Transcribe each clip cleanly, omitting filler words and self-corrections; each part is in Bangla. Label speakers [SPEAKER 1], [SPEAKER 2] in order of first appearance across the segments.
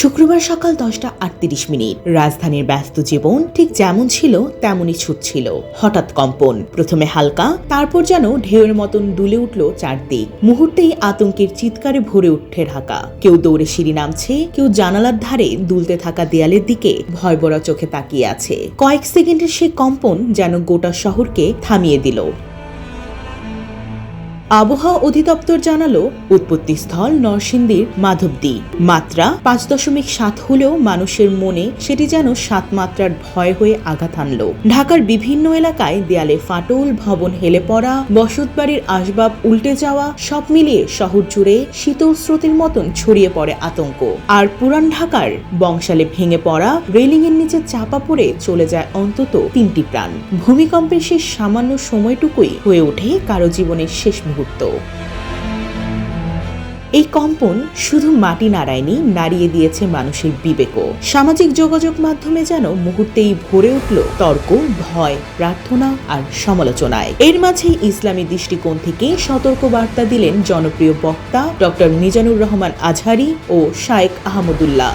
[SPEAKER 1] শুক্রবার সকাল 10:38। রাজধানীর ব্যস্ত জীবন ঠিক যেমন ছিল তেমনই ছুটছিল। হঠাৎ কম্পন, প্রথমে হালকা, তারপর যেন ঢেউয়ের মতন দুলে উঠল চারদিক। মুহূর্তেই আতঙ্কের চিৎকারে ভরে উঠে ঢাকা। কেউ দৌড়ে সিঁড়ি নামছে, কেউ জানালার ধারে দুলতে থাকা দেয়ালের দিকে ভয়ভরা চোখে তাকিয়ে আছে। কয়েক সেকেন্ডের সে কম্পন যেন গোটা শহরকে থামিয়ে দিল। আবহাওয়া অধিদপ্তর জানালো, উৎপত্তিস্থল নরসিংদীর মাধবদী। মাত্রা 5.7 হলেও মানুষের মনে সেটি যেন 7 মাত্রার ভয় হয়ে আঘাত আনল। ঢাকার বিভিন্ন এলাকায় দেয়ালে ফাটল, ভবন হেলে পড়া, বসতবাড়ির আসবাব উল্টে যাওয়া, সব মিলিয়ে শহর জুড়ে শীতল স্রোতের মতন ছড়িয়ে পড়ে আতঙ্ক। আর পুরান ঢাকার বংশালে ভেঙে পড়া রেলিং এর নিচে চাপা পড়ে চলে যায় অন্তত 3টি প্রাণ। ভূমিকম্পের শেষ সামান্য সময়টুকুই হয়ে ওঠে কারো জীবনের শেষ মুহূর্ত। এই কম্পন শুধু মাটি নাড়ায়নি, নাড়িয়ে দিয়েছে মানুষের বিবেকও। সামাজিক যোগাযোগ মাধ্যমে যেন মুহূর্তেই ভরে উঠল তর্ক, ভয়, প্রার্থনা আর সমালোচনায়। এর মাঝেই ইসলামী দৃষ্টিকোণ থেকে সতর্ক বার্তা দিলেন জনপ্রিয় বক্তা ডক্টর মিজানুর রহমান আজহারি ও শায়েখ আহমদুল্লাহ।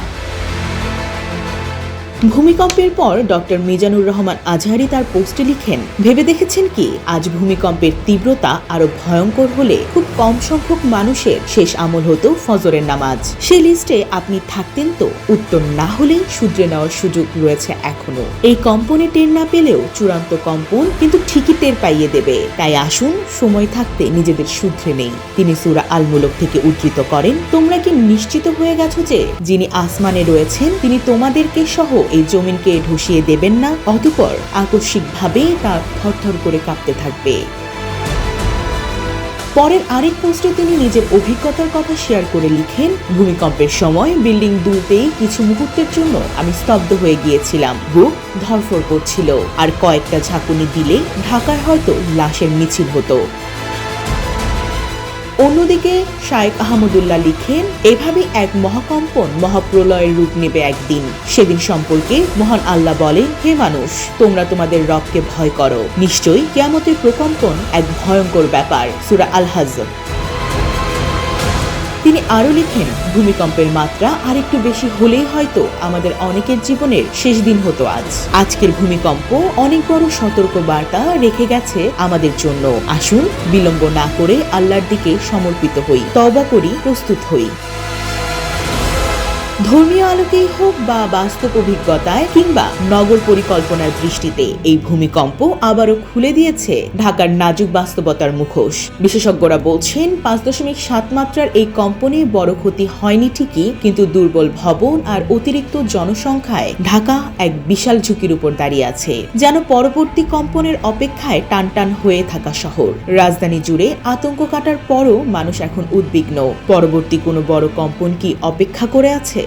[SPEAKER 1] ভূমিকম্পের পর ডক্টর মিজানুর রহমান আজহারি তার পোস্টে লিখেন, ভেবে দেখেছেন কি আজ ভূমিকম্পের তীব্রতা আরো ভয়ঙ্কর হলে খুব কম সংখ্যক মানুষের শেষ আমল হতো ফজরের নামাজ। সেই লিস্টে আপনি থাকতেন তো? উত্তর না হলেই শুধরে নেওয়ার সুযোগ রয়েছে এখনো। এই কম্পনে টের না পেলেও চূড়ান্ত কম্পন কিন্তু ঠিকই টের পাইয়ে দেবে। তাই আসুন সময় থাকতে নিজেদের শুধরে নেই। তিনি সূরা আল মুলক থেকে উদ্ধৃত করেন, তোমরা কি নিশ্চিত হয়ে গেছো যে যিনি আসমানে রয়েছেন তিনি তোমাদেরকে সহ এই জমিনকে ধসিয়ে দেবেন না? অতঃপর আকস্মিকভাবে তা থরথর করে কাঁপতে থাকবে। পরের আরেক পোস্টে তিনি নিজের অভিজ্ঞতার কথা শেয়ার করে লিখেন, ভূমিকম্পের সময় বিল্ডিং দুলতেই কিছু মুহূর্তের জন্য আমি স্তব্ধ হয়ে গিয়েছিলাম। বুক ধরফর করছিল, আর কয়েকটা ঝাঁকুনি দিলে ঢাকার হয়তো লাশের মিছিল হতো। অন্যদিকে শায়েখ আহমদুল্লাহ লিখেন, এভাবে এক মহাকম্পন মহাপ্রলয়ের রূপ নেবে একদিন। সেদিন সম্পর্কে মহান আল্লাহ বলেন, হে মানুষ, তোমরা তোমাদের রবকে ভয় করো। নিশ্চয়ই কিয়ামতের প্রকম্পন এক ভয়ঙ্কর ব্যাপার। সূরা আল হাজ। তিনি আরো লিখেন, ভূমিকম্পের মাত্রা আরেকটু বেশি হলেই হয়তো আমাদের অনেকের জীবনের শেষ দিন হতো আজ। আজকের ভূমিকম্প অনেক বড় সতর্ক বার্তা রেখে গেছে আমাদের জন্য। আসুন বিলম্ব না করে আল্লাহর দিকে সমর্পিত হই, তওবা করি, প্রস্তুত হই। ধর্মীয় আলোকেই হোক বা বাস্তব অভিজ্ঞতায় কিংবা নগর পরিকল্পনার দৃষ্টিতে এই ভূমিকম্প আবারও খুলে দিয়েছে ঢাকার নাজুক বাস্তবতার মুখোশ। বিশেষজ্ঞরা বলছেন, 5.7 মাত্রার এই কম্পনে বড় ক্ষতি হয়নি ঠিকই, কিন্তু দুর্বল ভবন আর অতিরিক্ত জনসংখ্যায় ঢাকা এক বিশাল ঝুঁকির উপর দাঁড়িয়ে আছে, যেন পরবর্তী কম্পনের অপেক্ষায় টানটান হয়ে থাকা শহর। রাজধানী জুড়ে আতঙ্ক কাটার পরও মানুষ এখন উদ্বিগ্ন। পরবর্তী কোনো বড় কম্পন কি অপেক্ষা করে আছে?